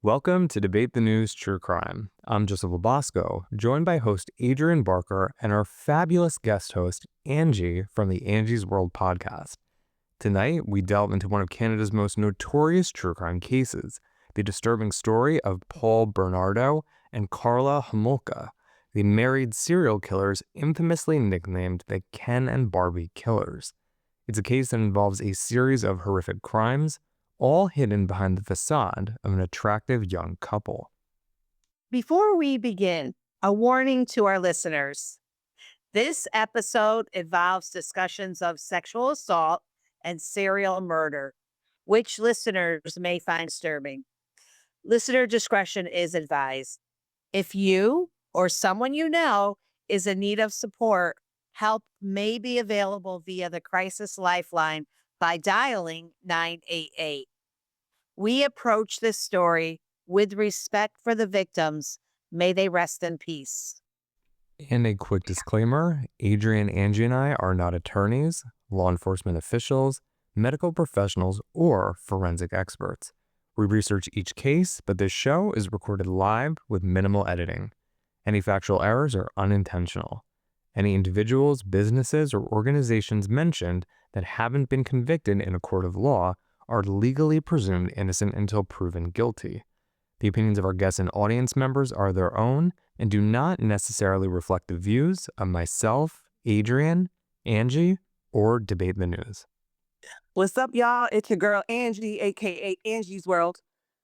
Welcome to Debate the News True Crime. I'm Joseph Lobosco, joined by host Adrienne Barker and our fabulous guest host, Angie, from the AngiesWorld podcast. Tonight, we delve into one of Canada's most notorious true crime cases, the disturbing story of Paul Bernardo and Karla Homolka, the married serial killers infamously nicknamed the Ken and Barbie killers. It's a case that involves a series of horrific crimes, all hidden behind the facade of an attractive young couple. Before we begin, a warning to our listeners. This episode involves discussions of sexual assault and serial murder, which listeners may find disturbing. Listener discretion is advised. If you or someone you know is in need of support, help may be available via the Crisis Lifeline by dialing 988. We approach this story with respect for the victims. May they rest in peace. And a quick disclaimer, Adrienne, Angie, and I are not attorneys, law enforcement officials, medical professionals, or forensic experts. We research each case, but this show is recorded live with minimal editing. Any factual errors are unintentional. Any individuals, businesses, or organizations mentioned that haven't been convicted in a court of law are legally presumed innocent until proven guilty. The opinions of our guests and audience members are their own and do not necessarily reflect the views of myself, Adrienne, Angie, or Debate the News. What's up, y'all? It's your girl, Angie, aka AngiesWorld.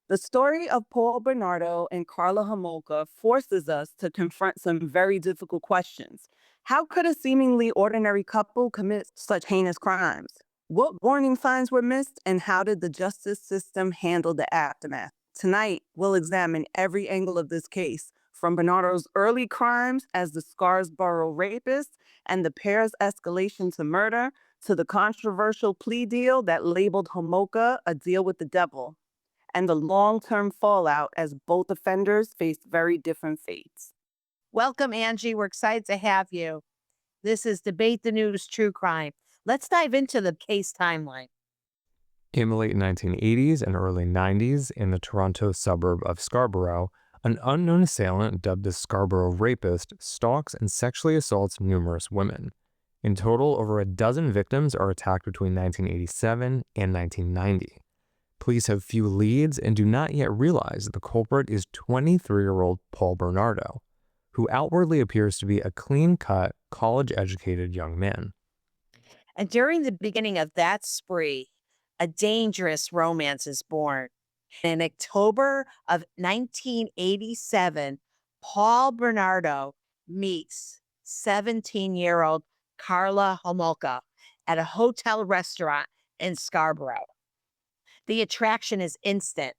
The story of Paul Bernardo and Karla Homolka forces us to confront some very difficult questions. How could a seemingly ordinary couple commit such heinous crimes? What warning signs were missed, and how did the justice system handle the aftermath? Tonight, we'll examine every angle of this case, from Bernardo's early crimes as the Scarborough Rapist and the pair's escalation to murder, to the controversial plea deal that labeled Homolka a deal with the devil, and the long-term fallout as both offenders faced very different fates. Welcome, Angie. We're excited to have you. This is Debate the News True Crime. Let's dive into the case timeline. In the late 1980s and early 90s, in the Toronto suburb of Scarborough, an unknown assailant dubbed the Scarborough Rapist stalks and sexually assaults numerous women. In total, over a dozen victims are attacked between 1987 and 1990. Police have few leads and do not yet realize the culprit is 23-year-old Paul Bernardo, who outwardly appears to be a clean-cut, college-educated young man. And during the beginning of that spree, a dangerous romance is born. In October of 1987, Paul Bernardo meets 17-year-old Karla Homolka at a hotel restaurant in Scarborough. The attraction is instant,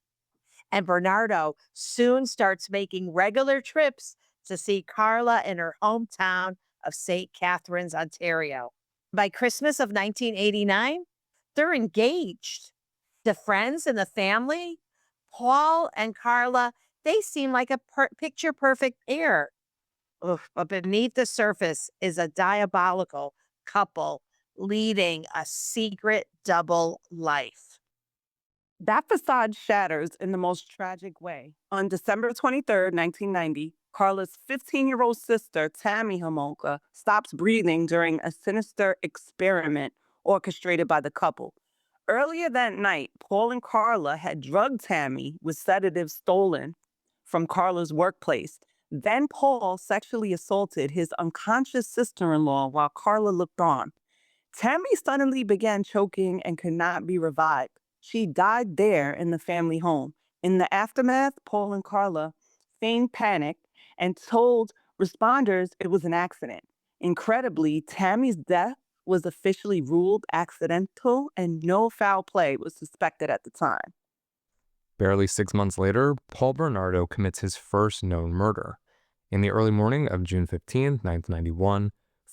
and Bernardo soon starts making regular trips to see Karla in her hometown of St. Catharines, Ontario. By Christmas of 1989, they're engaged. The friends and the family, Paul and Karla, they seem like a picture-perfect pair. But beneath the surface is a diabolical couple leading a secret double life. That facade shatters in the most tragic way. On December 23rd, 1990, Karla's 15-year-old sister, Tammy Homolka, stops breathing during a sinister experiment orchestrated by the couple. Earlier that night, Paul and Karla had drugged Tammy with sedatives stolen from Karla's workplace. Then Paul sexually assaulted his unconscious sister-in-law while Karla looked on. Tammy suddenly began choking and could not be revived. She died there in the family home. In the aftermath, Paul and Karla feigned panic and told responders it was an accident. Incredibly, Tammy's death was officially ruled accidental and no foul play was suspected at the time. Barely 6 months later, Paul Bernardo commits his first known murder. In the early morning of June 15, 1991,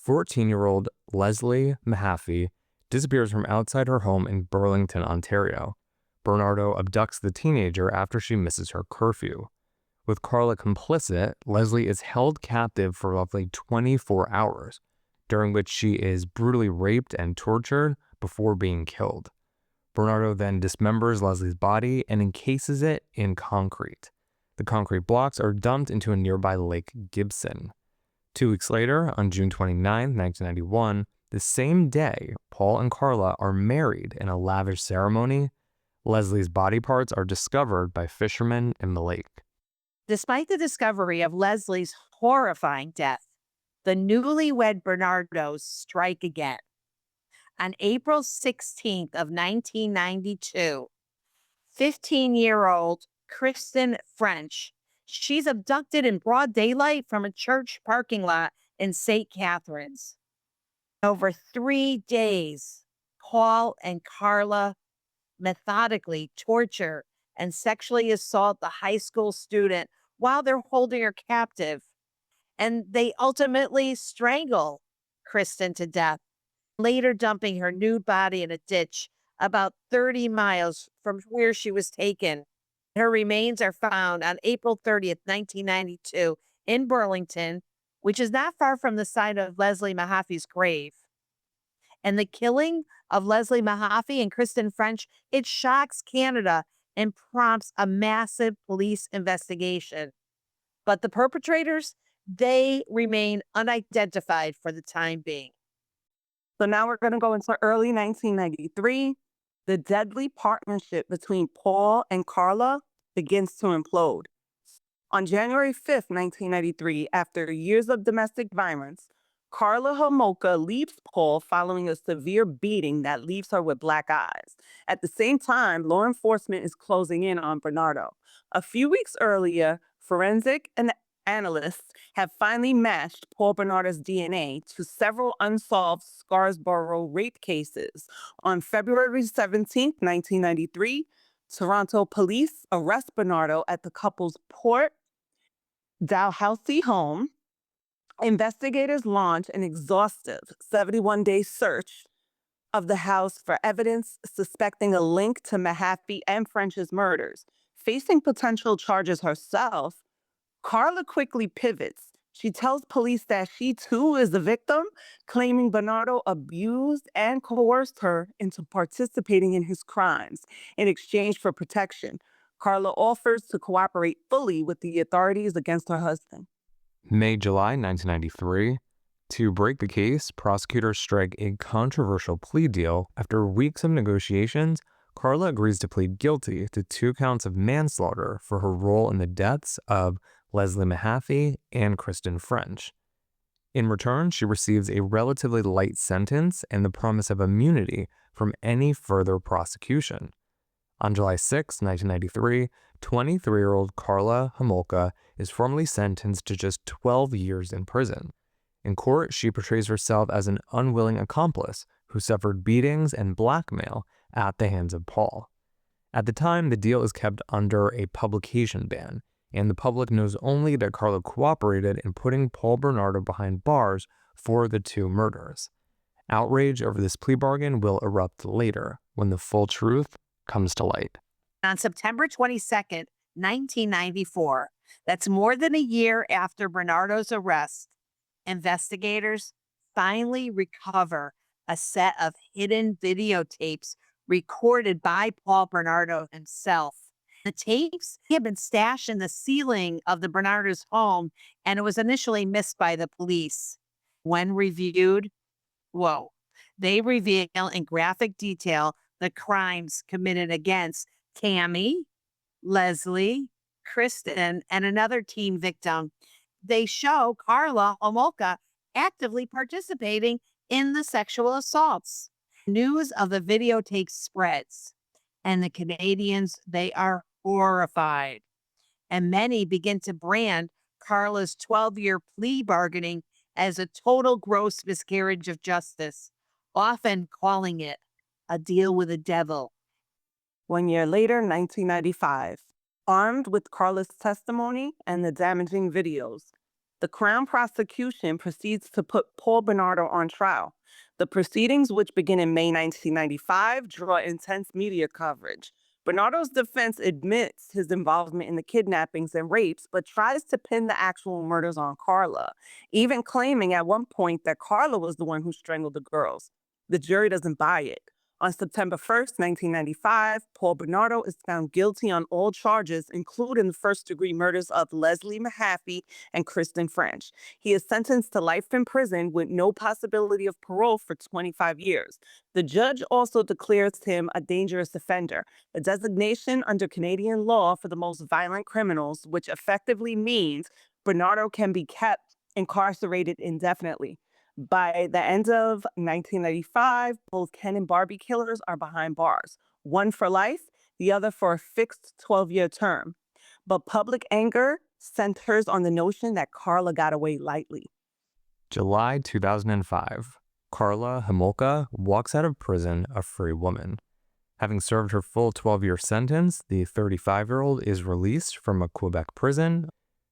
14-year-old Leslie Mahaffy disappears from outside her home in Burlington, Ontario. Bernardo abducts the teenager after she misses her curfew. With Karla complicit, Leslie is held captive for roughly 24 hours, during which she is brutally raped and tortured before being killed. Bernardo then dismembers Leslie's body and encases it in concrete. The concrete blocks are dumped into a nearby Lake Gibson. 2 weeks later, on June 29, 1991, the same day Paul and Karla are married in a lavish ceremony, Leslie's body parts are discovered by fishermen in the lake. Despite the discovery of Leslie's horrifying death, the newlywed Bernardos strike again. On April 16th of 1992, 15-year-old Kristen French, she's abducted in broad daylight from a church parking lot in St. Catharines. Over 3 days, Paul and Karla methodically torture and sexually assault the high school student while they're holding her captive. And they ultimately strangle Kristen to death, later dumping her nude body in a ditch about 30 miles from where she was taken. Her remains are found on April 30th, 1992, in Burlington, which is not far from the site of Leslie Mahaffy's grave. And the killing of Leslie Mahaffy and Kristen French, it shocks Canada and prompts a massive police investigation. But the perpetrators, they remain unidentified for the time being. So now we're going to go into early 1993. The deadly partnership between Paul and Karla begins to implode. On January 5th, 1993, after years of domestic violence, Karla Homolka leaves Paul following a severe beating that leaves her with black eyes. At the same time, law enforcement is closing in on Bernardo. A few weeks earlier, forensic and analysts have finally matched Paul Bernardo's DNA to several unsolved Scarborough rape cases. On February 17th, 1993, Toronto police arrest Bernardo at the couple's Port Dalhousie home. Investigators launch an exhaustive 71-day search of the house for evidence suspecting a link to Mahaffy and French's murders. Facing potential charges herself, Karla quickly pivots. She tells police that she too is the victim, claiming Bernardo abused and coerced her into participating in his crimes in exchange for protection. Karla offers to cooperate fully with the authorities against her husband. May-July 1993. To break the case, prosecutors strike a controversial plea deal. After weeks of negotiations, Karla agrees to plead guilty to 2 counts of manslaughter for her role in the deaths of Leslie Mahaffy and Kristen French. In return, she receives a relatively light sentence and the promise of immunity from any further prosecution. On July 6, 1993, 23-year-old Karla Homolka is formally sentenced to just 12 years in prison. In court, she portrays herself as an unwilling accomplice who suffered beatings and blackmail at the hands of Paul. At the time, the deal is kept under a publication ban, and the public knows only that Karla cooperated in putting Paul Bernardo behind bars for the 2 murders. Outrage over this plea bargain will erupt later, when the full truth comes to light. On September 22nd, 1994, that's more than a year after Bernardo's arrest, investigators finally recover a set of hidden videotapes recorded by Paul Bernardo himself. The tapes had been stashed in the ceiling of the Bernardo's home, and it was initially missed by the police. When reviewed, they reveal in graphic detail the crimes committed against Tammy, Leslie, Kristen, and another teen victim. They show Karla Homolka actively participating in the sexual assaults. News of the videotape spreads, and the Canadians, they are horrified. And many begin to brand Karla's 12-year plea bargaining as a total gross miscarriage of justice, often calling it a deal with the devil. 1 year later, 1995. Armed with Karla's testimony and the damaging videos, the Crown prosecution proceeds to put Paul Bernardo on trial. The proceedings, which begin in May 1995, draw intense media coverage. Bernardo's defense admits his involvement in the kidnappings and rapes, but tries to pin the actual murders on Karla, even claiming at one point that Karla was the one who strangled the girls. The jury doesn't buy it. On September 1st, 1995, Paul Bernardo is found guilty on all charges, including the first-degree murders of Leslie Mahaffy and Kristen French. He is sentenced to life in prison with no possibility of parole for 25 years. The judge also declares him a dangerous offender, a designation under Canadian law for the most violent criminals, which effectively means Bernardo can be kept incarcerated indefinitely. By the end of 1995, both Ken and Barbie killers are behind bars, one for life, the other for a fixed 12-year term. But public anger centers on the notion that Karla got away lightly. July 2005. Karla Homolka walks out of prison a free woman. Having served her full 12-year sentence, the 35-year-old is released from a Quebec prison.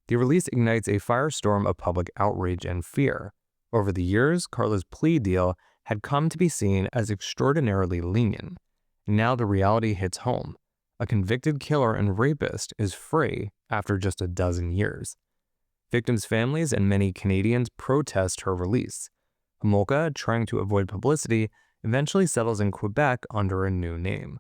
The release ignites a firestorm of public outrage and fear. Over the years, Karla's plea deal had come to be seen as extraordinarily lenient. Now the reality hits home. A convicted killer and rapist is free after just a dozen years. Victims' families and many Canadians protest her release. Homolka, trying to avoid publicity, eventually settles in Quebec under a new name.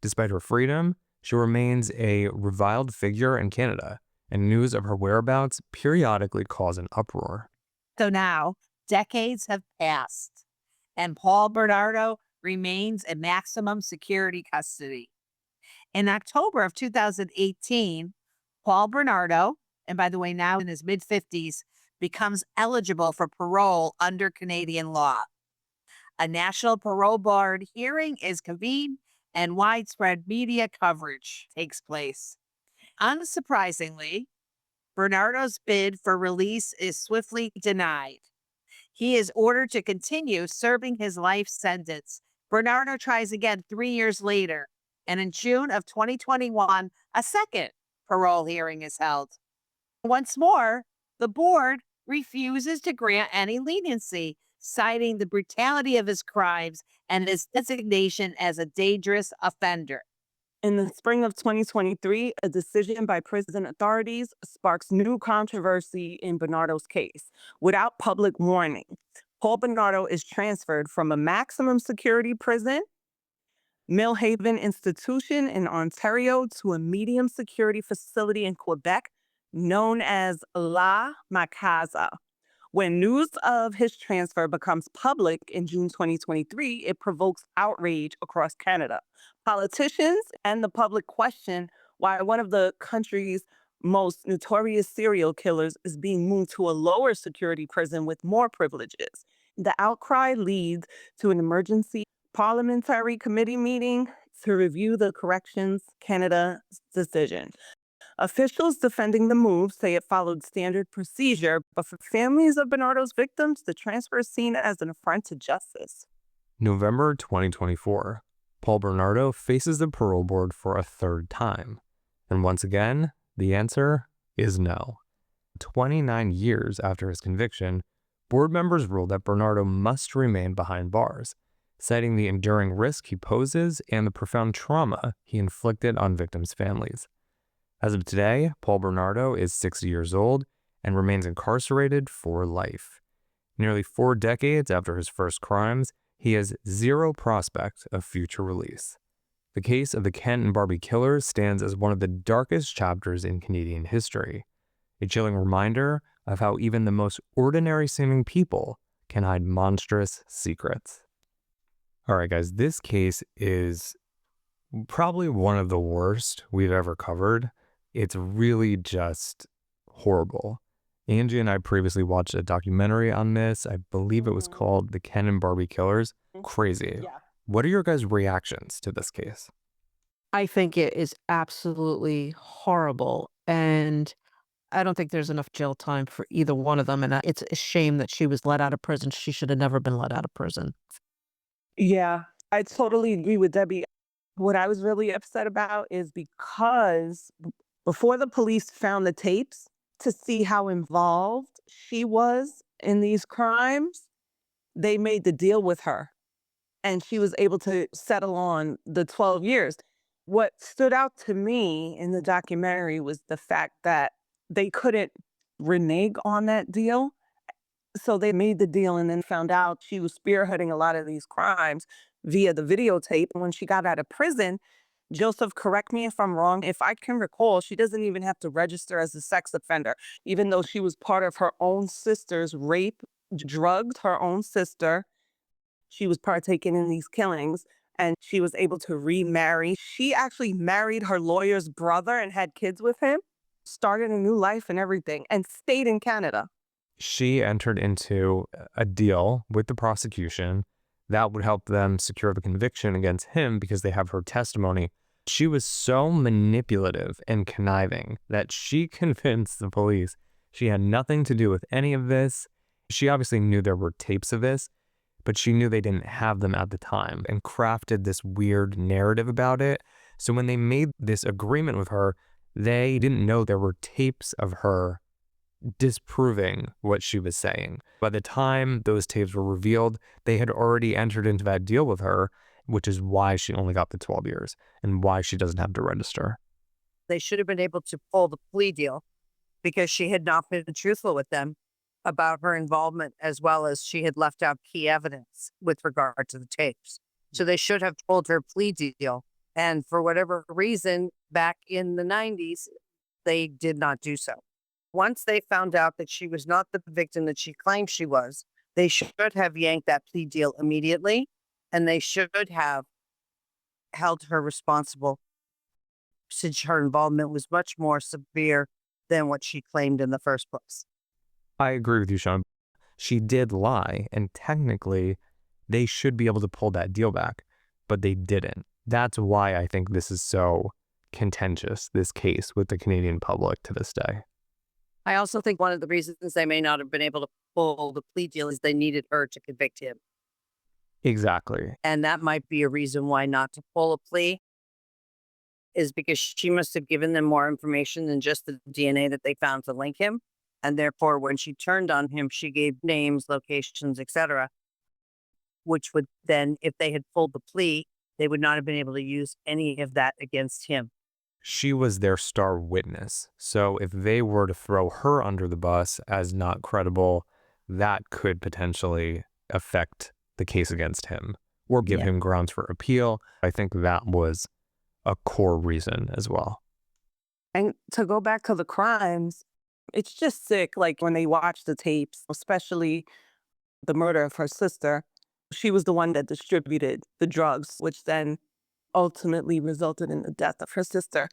Despite her freedom, she remains a reviled figure in Canada, and news of her whereabouts periodically cause an uproar. So now, decades have passed, and Paul Bernardo remains in maximum security custody. In October of 2018, Paul Bernardo, and by the way, now in his mid-50s, becomes eligible for parole under Canadian law. A national parole board hearing is convened and widespread media coverage takes place. Unsurprisingly, Bernardo's bid for release is swiftly denied. He is ordered to continue serving his life sentence. Bernardo tries again 3 years later, and in June of 2021, a second parole hearing is held. Once more, the board refuses to grant any leniency, citing the brutality of his crimes and his designation as a dangerous offender. In the spring of 2023, a decision by prison authorities sparks new controversy in Bernardo's case. Without public warning, Paul Bernardo is transferred from a maximum security prison, Millhaven Institution in Ontario, to a medium security facility in Quebec known as La Macasa. When news of his transfer becomes public in June 2023, it provokes outrage across Canada. Politicians and the public question why one of the country's most notorious serial killers is being moved to a lower security prison with more privileges. The outcry leads to an emergency parliamentary committee meeting to review the Corrections Canada's decision. Officials defending the move say it followed standard procedure, but for families of Bernardo's victims, the transfer is seen as an affront to justice. November 2024. Paul Bernardo faces the parole board for a third time. And once again, the answer is no. 29 years after his conviction, board members ruled that Bernardo must remain behind bars, citing the enduring risk he poses and the profound trauma he inflicted on victims' families. As of today, Paul Bernardo is 60 years old and remains incarcerated for life. Nearly 4 decades after his first crimes, he has zero prospect of future release. The case of the Ken and Barbie killers stands as one of the darkest chapters in Canadian history, a chilling reminder of how even the most ordinary-seeming people can hide monstrous secrets. All right, guys, this case is probably one of the worst we've ever covered. It's really just horrible. Angie and I previously watched a documentary on this. I believe it was called The Ken and Barbie Killers. Crazy. Yeah. What are your guys' reactions to this case? I think it is absolutely horrible. And I don't think there's enough jail time for either one of them. And it's a shame that she was let out of prison. She should have never been let out of prison. Yeah, I totally agree with Debbie. What I was really upset about is because before the police found the tapes to see how involved she was in these crimes, they made the deal with her and she was able to settle on the 12 years. What stood out to me in the documentary was the fact that they couldn't renege on that deal. So they made the deal and then found out she was spearheading a lot of these crimes via the videotape. When she got out of prison, Joseph, correct me if I'm wrong, if I can recall, she doesn't even have to register as a sex offender, even though she was part of her own sister's rape, drugged her own sister. She was partaking in these killings and she was able to remarry. She actually married her lawyer's brother and had kids with him, started a new life and everything, and stayed in Canada. She entered into a deal with the prosecution that would help them secure the conviction against him because they have her testimony. She was so manipulative and conniving that she convinced the police she had nothing to do with any of this. She obviously knew there were tapes of this, but she knew they didn't have them at the time and crafted this weird narrative about it. So when they made this agreement with her, they didn't know there were tapes of her disproving what she was saying. By the time those tapes were revealed, they had already entered into that deal with her, which is why she only got the 12 years and why she doesn't have to register. They should have been able to pull the plea deal because she had not been truthful with them about her involvement, as well as she had left out key evidence with regard to the tapes. So they should have pulled her plea deal. And for whatever reason, back in the 90s, they did not do so. Once they found out that she was not the victim that she claimed she was, they should have yanked that plea deal immediately, and they should have held her responsible since her involvement was much more severe than what she claimed in the first place. I agree with you, Sean. She did lie, and technically, they should be able to pull that deal back, but they didn't. That's why I think this is so contentious, this case with the Canadian public to this day. I also think one of the reasons they may not have been able to pull the plea deal is they needed her to convict him. Exactly. And that might be a reason why not to pull a plea, is because she must have given them more information than just the DNA that they found to link him. And therefore, when she turned on him, she gave names, locations, etc., which would then, if they had pulled the plea, they would not have been able to use any of that against him. She was their star witness. So if they were to throw her under the bus as not credible, that could potentially affect the case against him or give him grounds for appeal. I think that was a core reason as well. And to go back to the crimes, it's just sick. Like when they watch the tapes, especially the murder of her sister, she was the one that distributed the drugs, which then ultimately resulted in the death of her sister.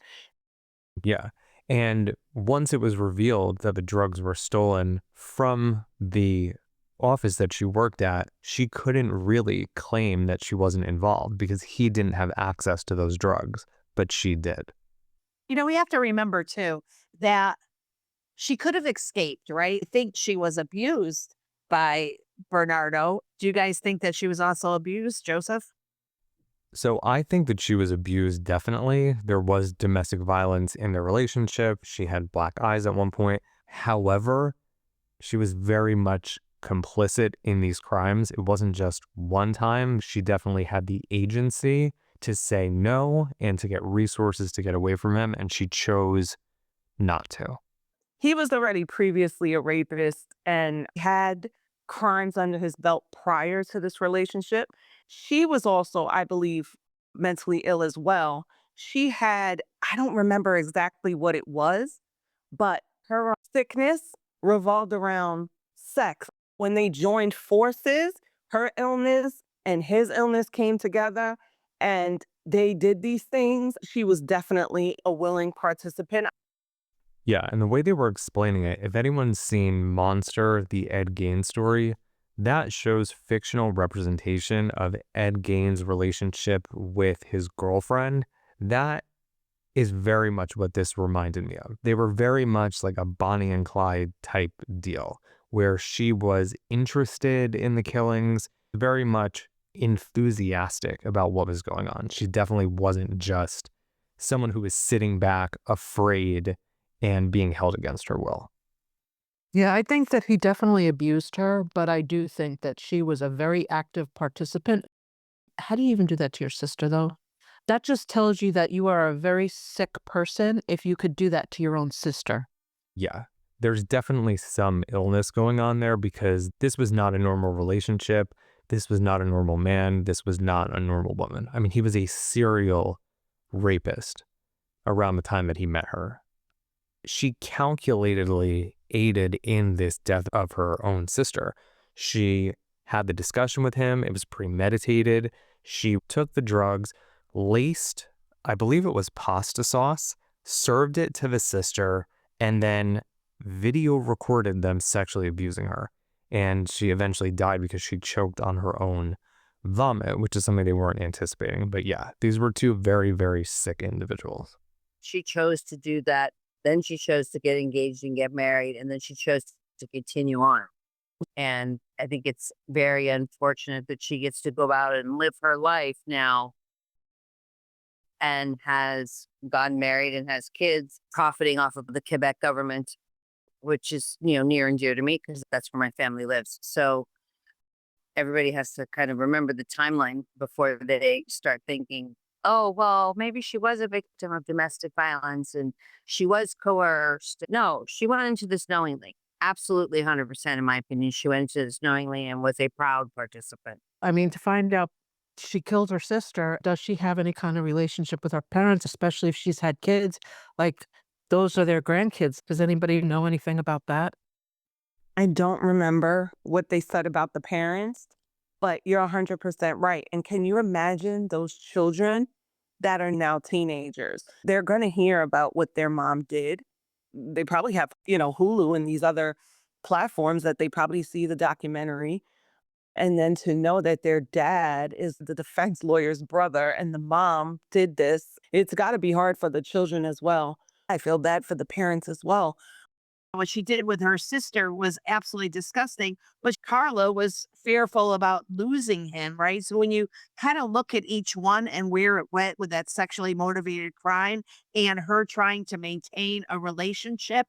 Yeah. And once it was revealed that the drugs were stolen from the office that she worked at, she couldn't really claim that she wasn't involved because he didn't have access to those drugs, but she did. You know, we have to remember, too, that she could have escaped, right? I think she was abused by Bernardo. Do you guys think that she was also abused, Joseph? So I think that she was abused, definitely. There was domestic violence in their relationship. She had black eyes at one point. However, she was very much complicit in these crimes. It wasn't just one time. She definitely had the agency to say no and to get resources to get away from him, and she chose not to. He was already previously a rapist and had crimes under his belt prior to this relationship. She was also, I believe, mentally ill as well. She had, I don't remember exactly what it was, but her sickness revolved around sex. When they joined forces, her illness and his illness came together and they did these things. She was definitely a willing participant. Yeah, and the way they were explaining it, if anyone's seen Monster, the Ed Gein story, that shows fictional representation of Ed Gein's relationship with his girlfriend. That is very much what this reminded me of. They were very much like a Bonnie and Clyde type deal, where she was interested in the killings, very much enthusiastic about what was going on. She definitely wasn't just someone who was sitting back, afraid, and being held against her will. Yeah, I think that he definitely abused her, but I do think that she was a very active participant. How do you even do that to your sister, though? That just tells you that you are a very sick person if you could do that to your own sister. Yeah, there's definitely some illness going on there because this was not a normal relationship. This was not a normal man. This was not a normal woman. I mean, he was a serial rapist around the time that he met her. She calculatedly aided in this death of her own sister. She had the discussion with him. It was premeditated. She took the drugs, laced, I believe it was pasta sauce, served it to the sister, and then video recorded them sexually abusing her. And she eventually died because she choked on her own vomit, which is something they weren't anticipating. But yeah, these were two very, very sick individuals. She chose to do that. Then she chose to get engaged and get married. And then she chose to continue on. And I think it's very unfortunate that she gets to go out and live her life now and has gotten married and has kids, profiting off of the Quebec government, which is, near and dear to me because that's where my family lives. So everybody has to kind of remember the timeline before they start thinking, oh, well, maybe she was a victim of domestic violence and she was coerced. No, she went into this knowingly. Absolutely 100%, in my opinion. She went into this knowingly and was a proud participant. I mean, to find out she killed her sister, does she have any kind of relationship with her parents, especially if she's had kids? Like, those are their grandkids. Does anybody know anything about that? I don't remember what they said about the parents, but you're 100% right. And can you imagine those children that are now teenagers? They're going to hear about what their mom did. They probably have, Hulu and these other platforms that they probably see the documentary. And then to know that their dad is the defense lawyer's brother and the mom did this, it's got to be hard for the children as well. I feel bad for the parents as well. What she did with her sister was absolutely disgusting, but Karla was fearful about losing him, right? So when you kind of look at each one and where it went with that sexually motivated crime and her trying to maintain a relationship,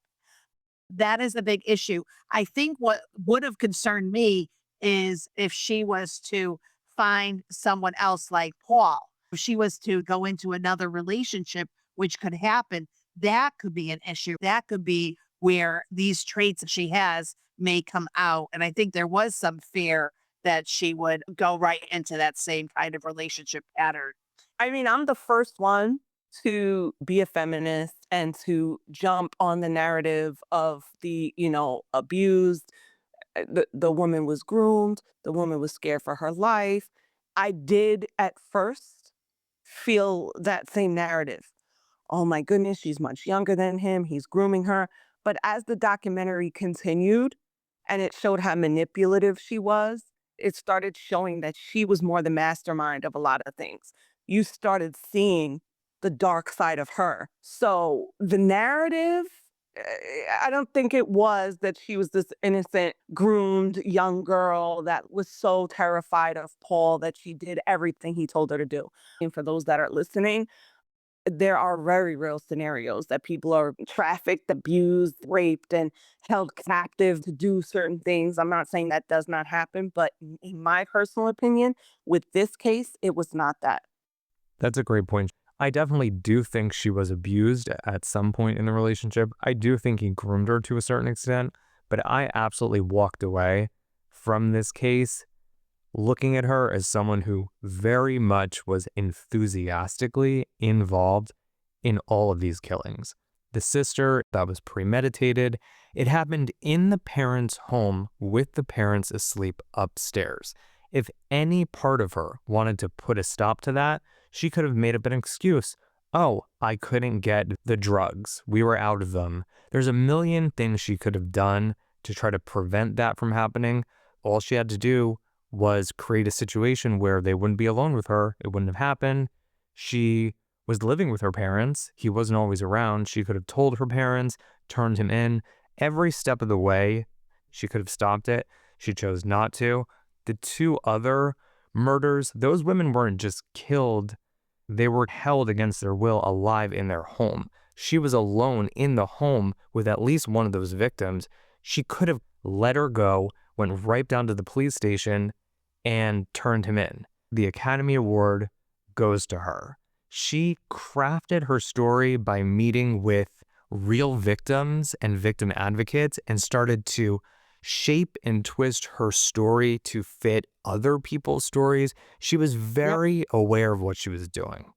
that is a big issue. I think what would have concerned me is if she was to find someone else like Paul, if she was to go into another relationship, which could happen, that could be an issue. That could be where these traits that she has may come out. And I think there was some fear that she would go right into that same kind of relationship pattern. I mean, I'm the first one to be a feminist and to jump on the narrative of the, abused. The woman was groomed. The woman was scared for her life. I did at first feel that same narrative. Oh my goodness, she's much younger than him. He's grooming her. But as the documentary continued and it showed how manipulative she was, it started showing that she was more the mastermind of a lot of things. You started seeing the dark side of her. So the narrative, I don't think it was that she was this innocent, groomed young girl that was so terrified of Paul that she did everything he told her to do. And for those that are listening, there are very real scenarios that people are trafficked, abused, raped, and held captive to do certain things. I'm not saying that does not happen, but in my personal opinion, with this case, it was not that. That's a great point. I definitely do think she was abused at some point in the relationship. I do think he groomed her to a certain extent, but I absolutely walked away from this case looking at her as someone who very much was enthusiastically involved in all of these killings. The sister, that was premeditated. It happened in the parents' home with the parents asleep upstairs. If any part of her wanted to put a stop to that, she could have made up an excuse. Oh, I couldn't get the drugs. We were out of them. There's a million things she could have done to try to prevent that from happening. All she had to do was create a situation where they wouldn't be alone with her. It wouldn't have happened. She was living with her parents. He wasn't always around. She could have told her parents, turned him in. Every step of the way, she could have stopped it. She chose not to. The two other murders, those women weren't just killed. They were held against their will alive in their home. She was alone in the home with at least one of those victims. She could have let her go, went right down to the police station, and turned him in. The Academy Award goes to her. She crafted her story by meeting with real victims and victim advocates and started to shape and twist her story to fit other people's stories. She was very aware of what she was doing.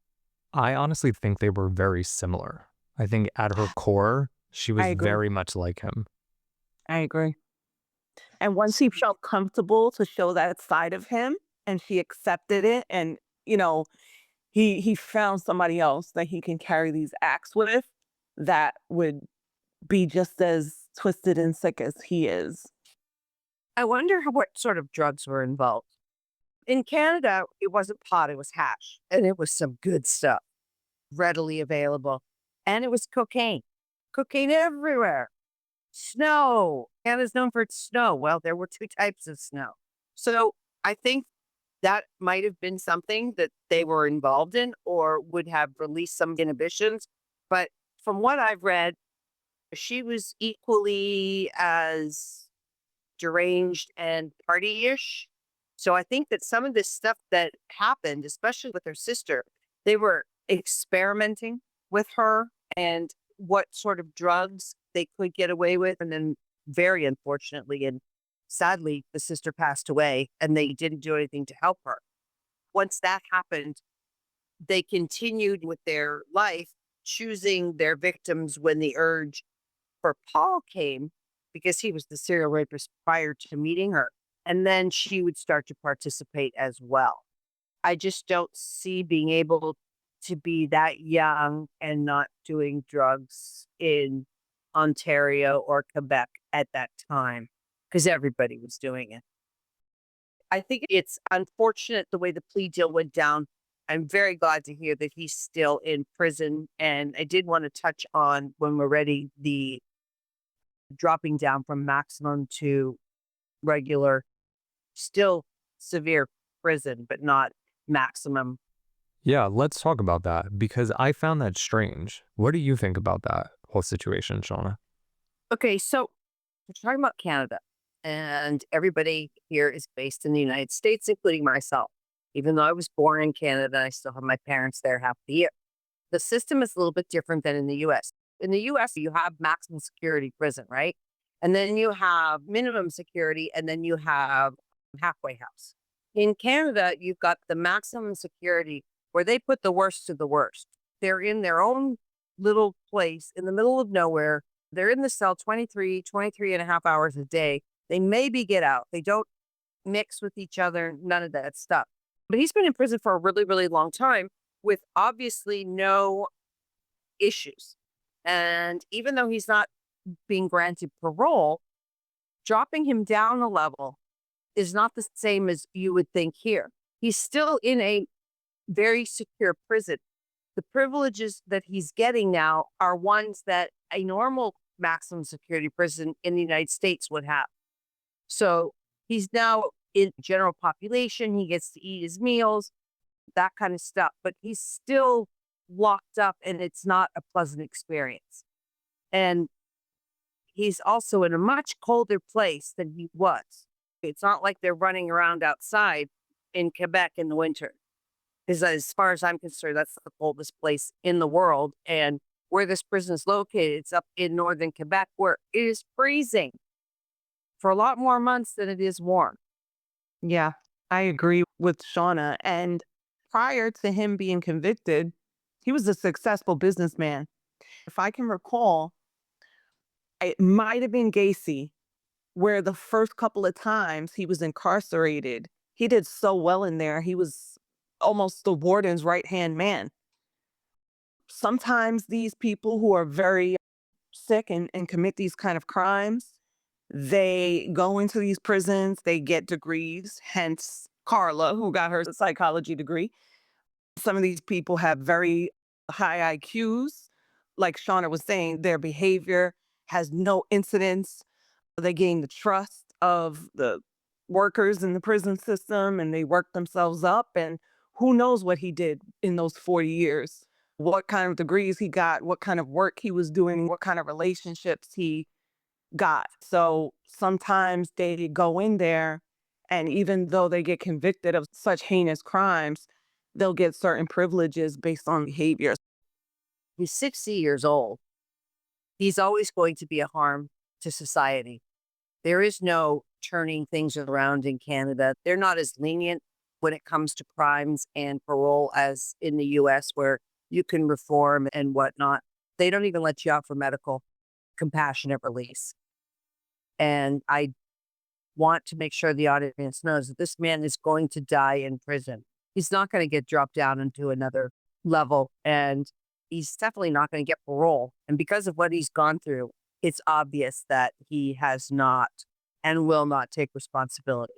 I honestly think they were very similar. I think at her core, she was I agree. very much like him. I agree. And once he felt comfortable to show that side of him and she accepted it and, you know, he found somebody else that he can carry these acts with that would be just as twisted and sick as he is. I wonder what sort of drugs were involved. In Canada, it wasn't pot, it was hash. And it was some good stuff, readily available. And it was cocaine. Cocaine everywhere. Snow. Canada's known for its snow. Well, there were two types of snow. So I think that might have been something that they were involved in or would have released some inhibitions. But from what I've read, she was equally as deranged and party-ish. So I think that some of this stuff that happened, especially with her sister, they were experimenting with her and what sort of drugs they could get away with. And then very unfortunately and sadly, the sister passed away and they didn't do anything to help her. Once that happened, they continued with their life, choosing their victims when the urge for Paul came, because he was the serial rapist prior to meeting her. And then she would start to participate as well. I just don't see being able to be that young and not doing drugs in Ontario or Quebec at that time because everybody was doing it. I think it's unfortunate the way the plea deal went down. I'm very glad to hear that he's still in prison. And I did want to touch on, when we're ready, the dropping down from maximum to regular, still severe prison, but not maximum. Yeah, let's talk about that because I found that strange. What do you think about that whole situation, Shauna? Okay, so we're talking about Canada, and everybody here is based in the United States, including myself. Even though I was born in Canada, I still have my parents there half the year. The system is a little bit different than in the US. In the US, you have maximum security prison, right? And then you have minimum security, and then you have halfway house. In Canada, you've got the maximum security where they put the worst of the worst. They're in their own little place in the middle of nowhere. They're in the cell 23 and a half hours a day. They maybe get out. They don't mix with each other, none of that stuff. But he's been in prison for a really, really long time with obviously no issues. And even though he's not being granted parole, dropping him down a level is not the same as you would think here. He's still in a very secure prison. The privileges that he's getting now are ones that a normal maximum security prison in the United States would have. So he's now in general population. He gets to eat his meals, that kind of stuff, but he's still locked up and it's not a pleasant experience. And he's also in a much colder place than he was. It's not like they're running around outside in Quebec in the winter. Because as far as I'm concerned, that's the coldest place in the world. And where this prison is located, it's up in northern Quebec, where it is freezing for a lot more months than it is warm. Yeah, I agree with Shauna. And prior to him being convicted, he was a successful businessman. If I can recall, it might have been Gacy, where the first couple of times he was incarcerated, he did so well in there. He was almost the warden's right-hand man. Sometimes these people who are very sick and commit these kind of crimes, they go into these prisons, they get degrees, hence Karla, who got her psychology degree. Some of these people have very high IQs. Like Shauna was saying, their behavior has no incidence. They gain the trust of the workers in the prison system and they work themselves up. And who knows what he did in those 40 years, what kind of degrees he got, what kind of work he was doing, what kind of relationships he got. So sometimes they go in there and even though they get convicted of such heinous crimes, they'll get certain privileges based on behavior. He's 60 years old. He's always going to be a harm to society. There is no turning things around in Canada. They're not as lenient when it comes to crimes and parole as in the US, where you can reform and whatnot. They don't even let you out for medical compassionate release. And I want to make sure the audience knows that this man is going to die in prison. He's not going to get dropped down into another level, and he's definitely not going to get parole. And because of what he's gone through, it's obvious that he has not and will not take responsibility.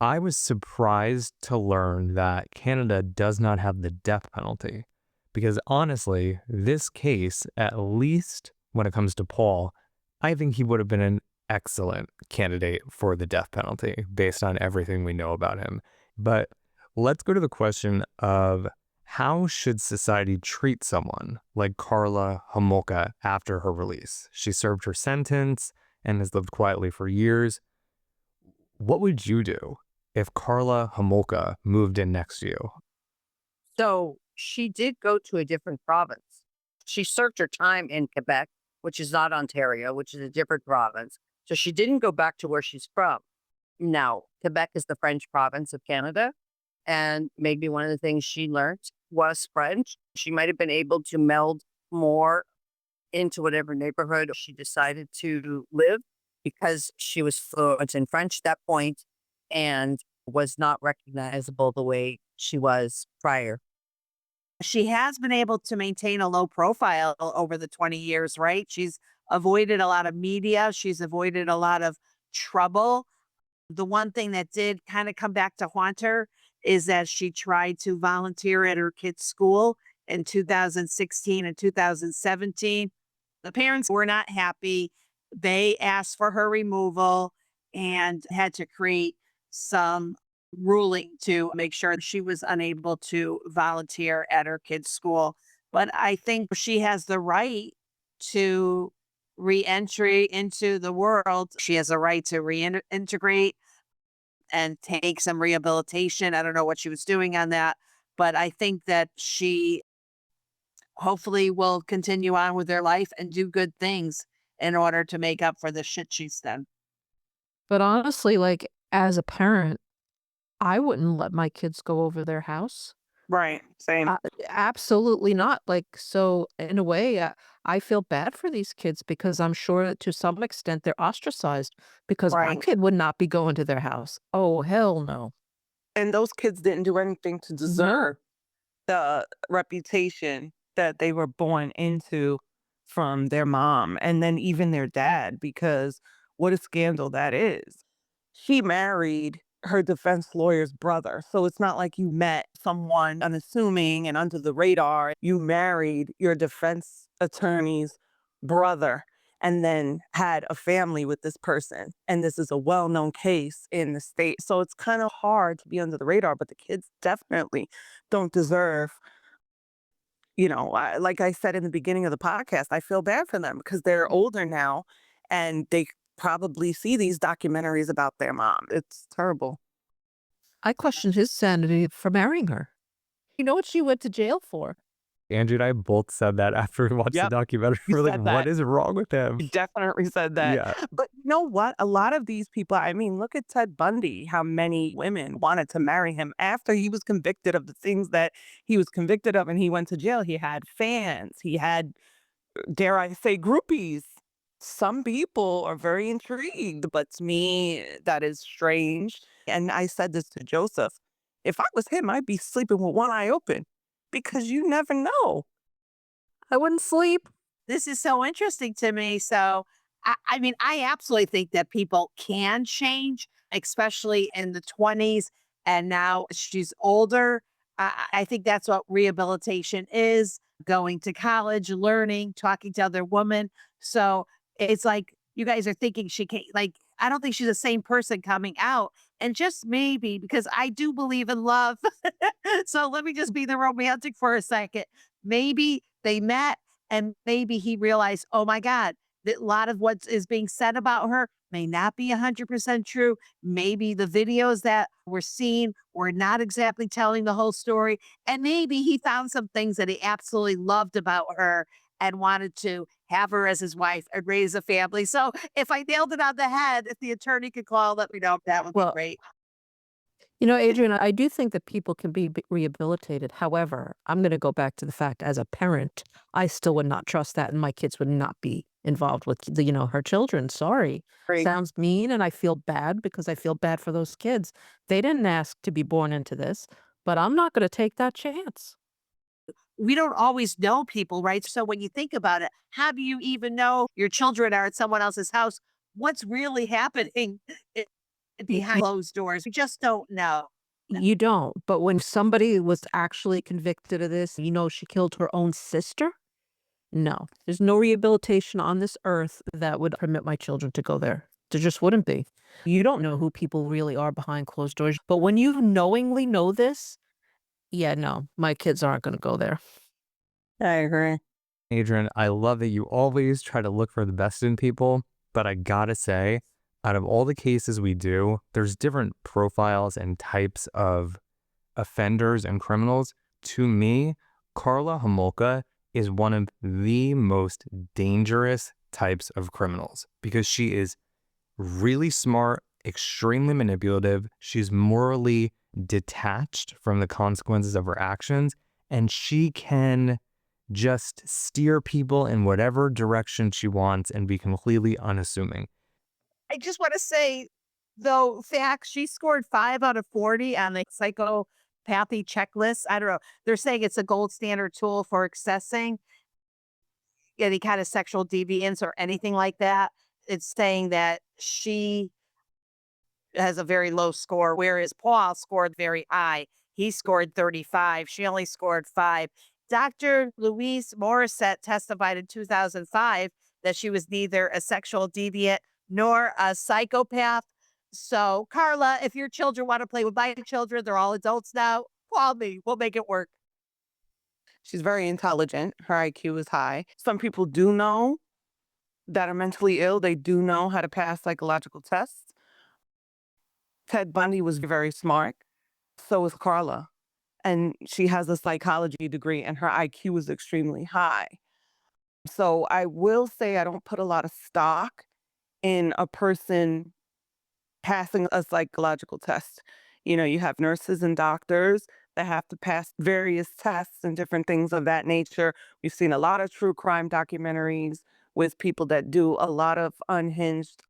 I was surprised to learn that Canada does not have the death penalty because honestly, this case, at least when it comes to Paul, I think he would have been an excellent candidate for the death penalty based on everything we know about him. But let's go to the question of how should society treat someone like Karla Homolka after her release? She served her sentence and has lived quietly for years. What would you do if Karla Homolka moved in next to you? So she did go to a different province. She served her time in Quebec, which is not Ontario, which is a different province. So she didn't go back to where she's from. Now, Quebec is the French province of Canada. And maybe one of the things she learned was French. She might have been able to meld more into whatever neighborhood she decided to live because she was fluent in French at that point and was not recognizable the way she was prior. She has been able to maintain a low profile over the 20 years, right? She's avoided a lot of media. She's avoided a lot of trouble. The one thing that did kind of come back to haunt her is that she tried to volunteer at her kid's school in 2016 and 2017. The parents were not happy. They asked for her removal and had to create some ruling to make sure she was unable to volunteer at her kid's school. But I think she has the right to reentry into the world. She has a right to reintegrate and take some rehabilitation. I don't know what she was doing on that, but I think that she hopefully will continue on with their life and do good things in order to make up for the shit she's done. But honestly, like, as a parent, I wouldn't let my kids go over their house. Right. Same. Absolutely not. Like, so in a way, I feel bad for these kids because I'm sure that to some extent they're ostracized because my Right. kid would not be going to their house. Oh, hell no. And those kids didn't do anything to deserve the reputation that they were born into from their mom and then even their dad, because what a scandal that is. She married her defense lawyer's brother. So it's not like you met someone unassuming and under the radar. You married your defense attorney's brother and then had a family with this person. And this is a well known case in the state. So it's kind of hard to be under the radar, but the kids definitely don't deserve, like I said in the beginning of the podcast, I feel bad for them because they're older now and they probably see these documentaries about their mom. It's terrible. I questioned his sanity for marrying her. You know what she went to jail for? Andrew and I both said that after we watched the Yep, documentary. you We're like, said what that. is wrong with him? You definitely said that. Yeah. But you know what? A lot of these people, I mean, look at Ted Bundy, how many women wanted to marry him after he was convicted of the things that he was convicted of and he went to jail. He had fans, he had, dare I say, groupies. Some people are very intrigued, but to me, that is strange. And I said this to Joseph. If I was him, I'd be sleeping with one eye open because you never know. I wouldn't sleep. This is so interesting to me. So, I mean, I absolutely think that people can change, especially in the 20s. And now she's older. I think that's what rehabilitation is, going to college, learning, talking to other women. So it's like you guys are thinking she can't, like, I don't think she's the same person coming out. And just maybe because I do believe in love. So let me just be the romantic for a second. Maybe they met and maybe he realized, oh my God, that a lot of what is being said about her may not be 100% true. Maybe the videos that were seen were not exactly telling the whole story. And maybe he found some things that he absolutely loved about her and wanted to have her as his wife and raise a family. So if I nailed it on the head, if the attorney could call, let me know. That would be Well, great. you know, Adrienne, I do think that people can be rehabilitated. However, I'm going to go back to the fact as a parent, I still would not trust that, and my kids would not be involved with her children. Sorry. Great. Sounds mean, and I feel bad because I feel bad for those kids. They didn't ask to be born into this, but I'm not going to take that chance. We don't always know people, right? So when you think about it, how do you even know your children are at someone else's house? What's really happening behind closed doors? We just don't know. You don't. But when somebody was actually convicted of this, she killed her own sister. No, there's no rehabilitation on this earth that would permit my children to go there. There just wouldn't be. You don't know who people really are behind closed doors. But when you knowingly know this, yeah, no, my kids aren't going to go there. I agree. Adrienne, I love that you always try to look for the best in people, but I gotta say, out of all the cases we do, there's different profiles and types of offenders and criminals. To me, Karla Homolka is one of the most dangerous types of criminals because she is really smart, extremely manipulative. She's morally detached from the consequences of her actions, and she can just steer people in whatever direction she wants and be completely unassuming. I just want to say, though, facts, she scored 5 out of 40 on the psychopathy checklist. I don't know. They're saying it's a gold standard tool for accessing any kind of sexual deviance or anything like that. It's saying that she has a very low score, whereas Paul scored very high. He scored 35. She only scored 5. Dr. Louise Morissette testified in 2005 that she was neither a sexual deviant nor a psychopath. So, Karla, if your children want to play with my children, they're all adults now, call me. We'll make it work. She's very intelligent. Her IQ is high. Some people do know that are mentally ill. They do know how to pass psychological tests. Ted Bundy was very smart. So is Karla. And she has a psychology degree and her IQ is extremely high. So I will say I don't put a lot of stock in a person passing a psychological test. You have nurses and doctors that have to pass various tests and different things of that nature. We've seen a lot of true crime documentaries with people that do a lot of unhinged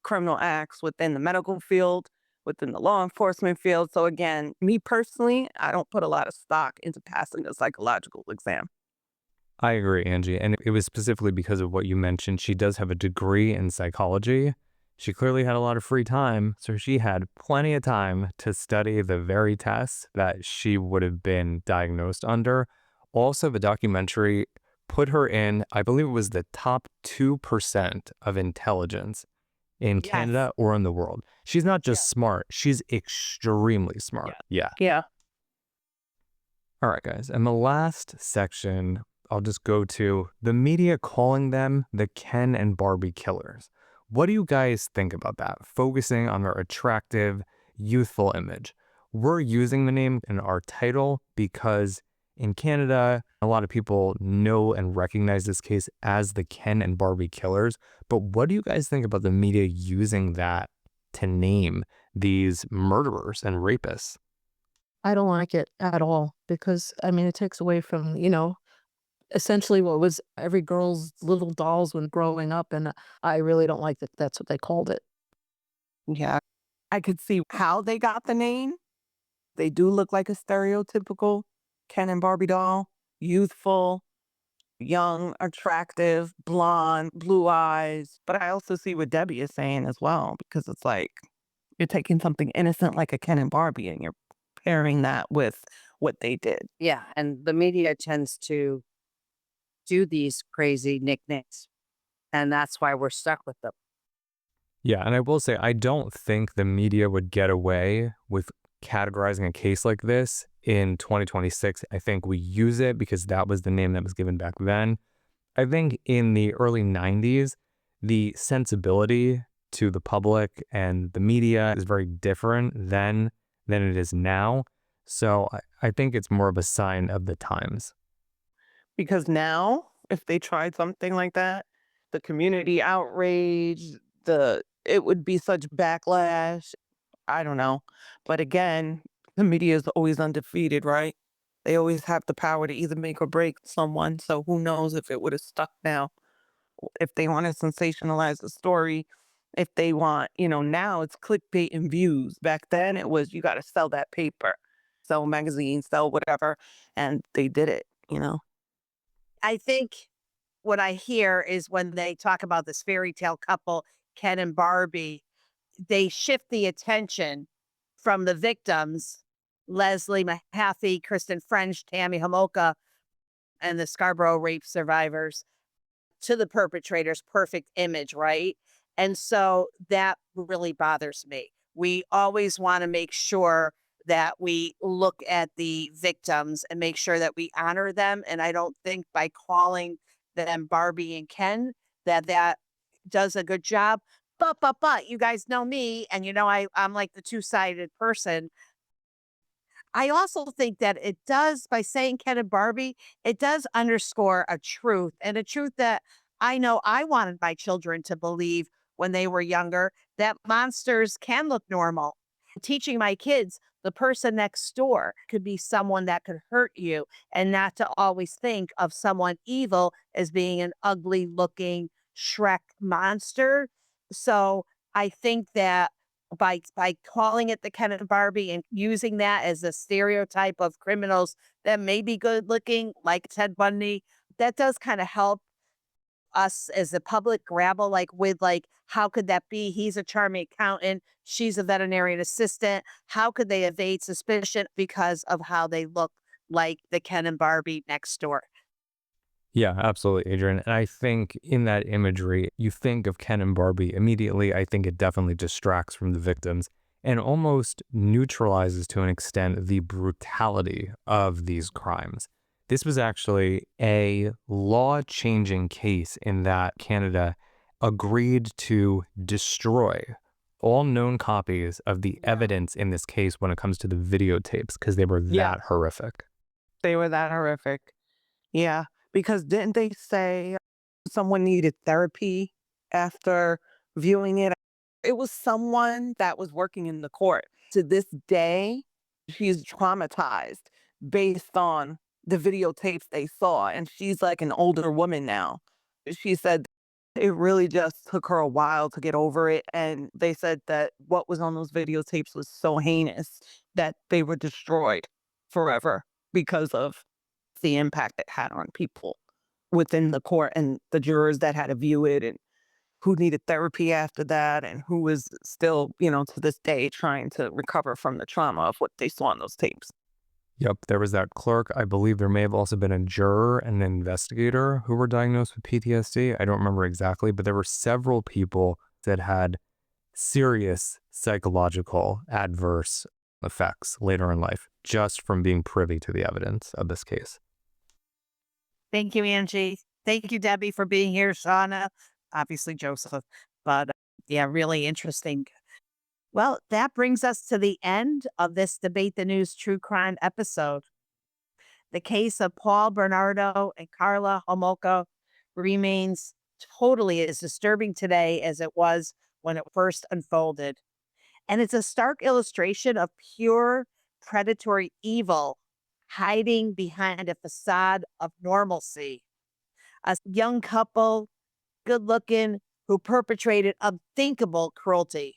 criminal acts within the medical field, within the law enforcement field. So again, me personally, I don't put a lot of stock into passing a psychological exam. I agree, Angie. And it was specifically because of what you mentioned. She does have a degree in psychology. She clearly had a lot of free time, so she had plenty of time to study the very tests that she would have been diagnosed under. Also, the documentary put her in, I believe it was the top 2% of intelligence in Yes. Canada or in the world. She's not just smart, she's extremely smart. Yeah. Yeah. All right, guys. And the last section, I'll just go to the media calling them the Ken and Barbie killers. What do you guys think about that? Focusing on their attractive, youthful image. We're using the name in our title because in Canada, a lot of people know and recognize this case as the Ken and Barbie killers. But what do you guys think about the media using that to name these murderers and rapists? I don't like it at all because, it takes away from, essentially what was every girl's little dolls when growing up. And I really don't like that that's what they called it. Yeah. I could see how they got the name. They do look like a stereotypical Ken and Barbie doll. Youthful, young, attractive, blonde, blue eyes. But I also see what Debbie is saying as well, because it's like you're taking something innocent like a Ken and Barbie and you're pairing that with what they did. Yeah. And the media tends to do these crazy nicknames. And that's why we're stuck with them. Yeah, and I will say, I don't think the media would get away with categorizing a case like this in 2026. I think we use it because that was the name that was given back then. I think in the early 90s, the sensibility to the public and the media is very different then than it is now. So I think it's more of a sign of the times. Because now if they tried something like that. The community outrage, it would be such backlash. I don't know. But again, the media is always undefeated, right? They always have the power to either make or break someone. So who knows if it would have stuck now, if they want to sensationalize the story, if they want, now it's clickbait and views. Back then it was you got to sell that paper, sell magazines, sell whatever. And they did it. I think what I hear is when they talk about this fairy tale couple, Ken and Barbie, they shift the attention from the victims, Leslie Mahaffy, Kristen French, Tammy Homolka, and the Scarborough rape survivors, to the perpetrator's perfect image, right? And so that really bothers me. We always want to make sure that we look at the victims and make sure that we honor them. And I don't think by calling them Barbie and Ken that does a good job. But you guys know me, and I'm like the two-sided person. I also think that it does, by saying Ken and Barbie, it does underscore a truth, and a truth that I know I wanted my children to believe when they were younger, that monsters can look normal. Teaching my kids the person next door could be someone that could hurt you, and not to always think of someone evil as being an ugly looking Shrek monster. So I think that by calling it the Ken and Barbie and using that as a stereotype of criminals that may be good looking, like Ted Bundy, that does kind of help us as the public grapple with how could that be? He's a charming accountant, she's a veterinarian assistant. How could they evade suspicion because of how they look like the Ken and Barbie next door? Yeah, absolutely, Adrian. And I think in that imagery, you think of Ken and Barbie immediately. I think it definitely distracts from the victims and almost neutralizes to an extent the brutality of these crimes. This was actually a law-changing case in that Canada agreed to destroy all known copies of the evidence in this case when it comes to the videotapes because they were Yeah, that horrific. they were that horrific. Yeah, because didn't they say someone needed therapy after viewing it? It was someone that was working in the court. To this day, she's traumatized based on the videotapes they saw. And she's like an older woman now. She said it really just took her a while to get over it. And they said that what was on those videotapes was so heinous that they were destroyed forever because of the impact it had on people within the court and the jurors that had to view it, and who needed therapy after that, and who was still, to this day trying to recover from the trauma of what they saw on those tapes. Yep, there was that clerk. I believe there may have also been a juror and an investigator who were diagnosed with PTSD. I don't remember exactly, but there were several people that had serious psychological adverse effects later in life just from being privy to the evidence of this case. Thank you, Angie. Thank you, Debbie, for being here. Shauna, obviously Joseph, but yeah, really interesting. Well, that brings us to the end of this Debate the News True Crime episode. The case of Paul Bernardo and Karla Homolka remains totally as disturbing today as it was when it first unfolded. And it's a stark illustration of pure predatory evil hiding behind a facade of normalcy. A young couple, good looking, who perpetrated unthinkable cruelty.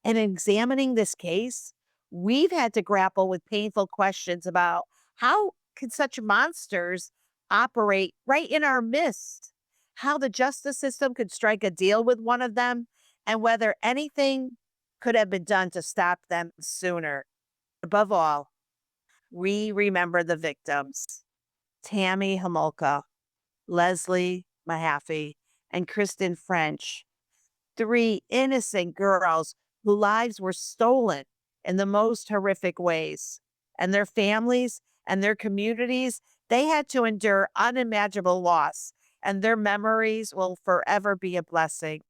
And in examining this case, we've had to grapple with painful questions about how can such monsters operate right in our midst, how the justice system could strike a deal with one of them, and whether anything could have been done to stop them sooner. Above all, we remember the victims: Tammy Homolka, Leslie Mahaffy, and Kristen French, three innocent girls whose lives were stolen in the most horrific ways. And their families and their communities, they had to endure unimaginable loss, and their memories will forever be a blessing.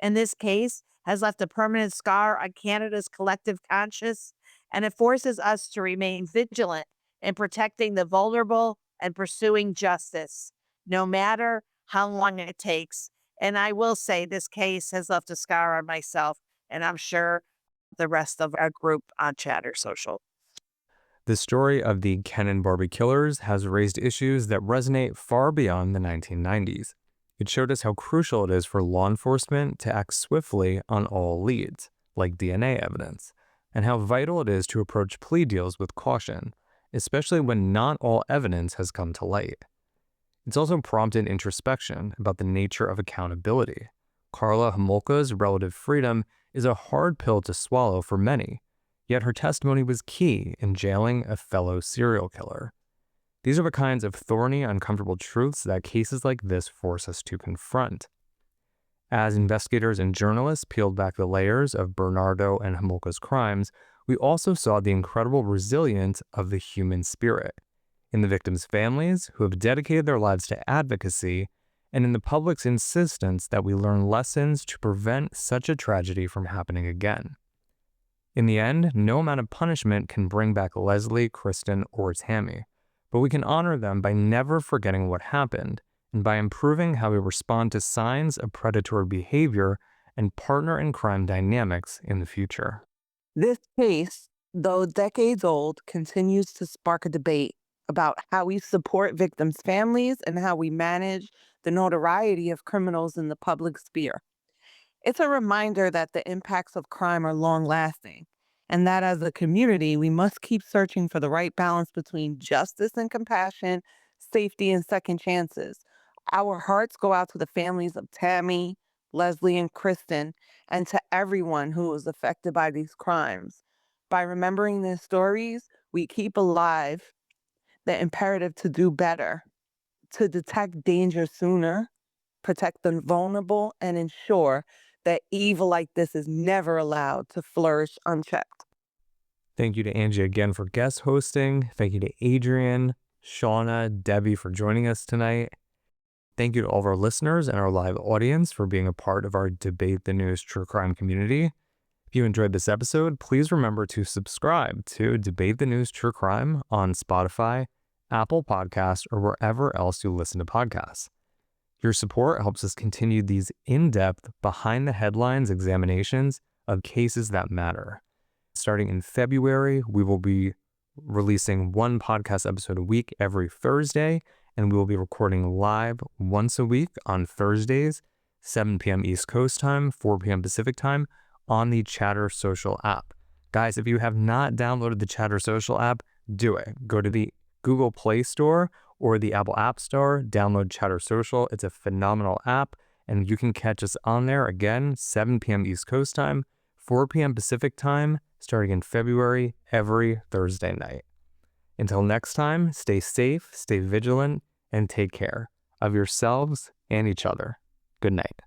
And this case has left a permanent scar on Canada's collective conscience, and it forces us to remain vigilant in protecting the vulnerable and pursuing justice. no matter how long it takes. And I will say this case has left a scar on myself, and I'm sure the rest of our group on Chatter Social. The story of the Ken and Barbie killers has raised issues that resonate far beyond the 1990s. It showed us how crucial it is for law enforcement to act swiftly on all leads, like DNA evidence, and how vital it is to approach plea deals with caution, especially when not all evidence has come to light. It's also prompted introspection about the nature of accountability. Karla Homolka's relative freedom is a hard pill to swallow for many, yet her testimony was key in jailing a fellow serial killer. These are the kinds of thorny, uncomfortable truths that cases like this force us to confront. As investigators and journalists peeled back the layers of Bernardo and Homolka's crimes, we also saw the incredible resilience of the human spirit in the victims' families who have dedicated their lives to advocacy, and in the public's insistence that we learn lessons to prevent such a tragedy from happening again. In the end, no amount of punishment can bring back Leslie, Kristen, or Tammy, but we can honor them by never forgetting what happened and by improving how we respond to signs of predatory behavior and partner in crime dynamics in the future. This case, though decades old, continues to spark a debate about how we support victims' families and how we manage the notoriety of criminals in the public sphere. It's a reminder that the impacts of crime are long-lasting, and that as a community, we must keep searching for the right balance between justice and compassion, safety and second chances. Our hearts go out to the families of Tammy, Leslie, and Kristen, and to everyone who was affected by these crimes. By remembering their stories, we keep alive the imperative to do better, to detect danger sooner, protect the vulnerable, and ensure that evil like this is never allowed to flourish unchecked. Thank you to Angie again for guest hosting. Thank you to Adrienne, Shauna, Debbie for joining us tonight. Thank you to all of our listeners and our live audience for being a part of our Debate the News true crime community. If you enjoyed this episode, please remember to subscribe to Debate the News True Crime on Spotify, Apple Podcasts, or wherever else you listen to podcasts. Your support helps us continue these in-depth, behind-the-headlines examinations of cases that matter. Starting in February, we will be releasing one podcast episode a week every Thursday, and we will be recording live once a week on Thursdays, 7 p.m. East Coast time, 4 p.m. Pacific time, on the Chatter Social app. Guys, if you have not downloaded the Chatter Social app, do it. Go to the Google Play Store or the Apple App Store, download Chatter Social. It's a phenomenal app, and you can catch us on there again, 7 p.m. East Coast time, 4 p.m. Pacific time, starting in February, every Thursday night. Until next time, stay safe, stay vigilant, and take care of yourselves and each other. Good night.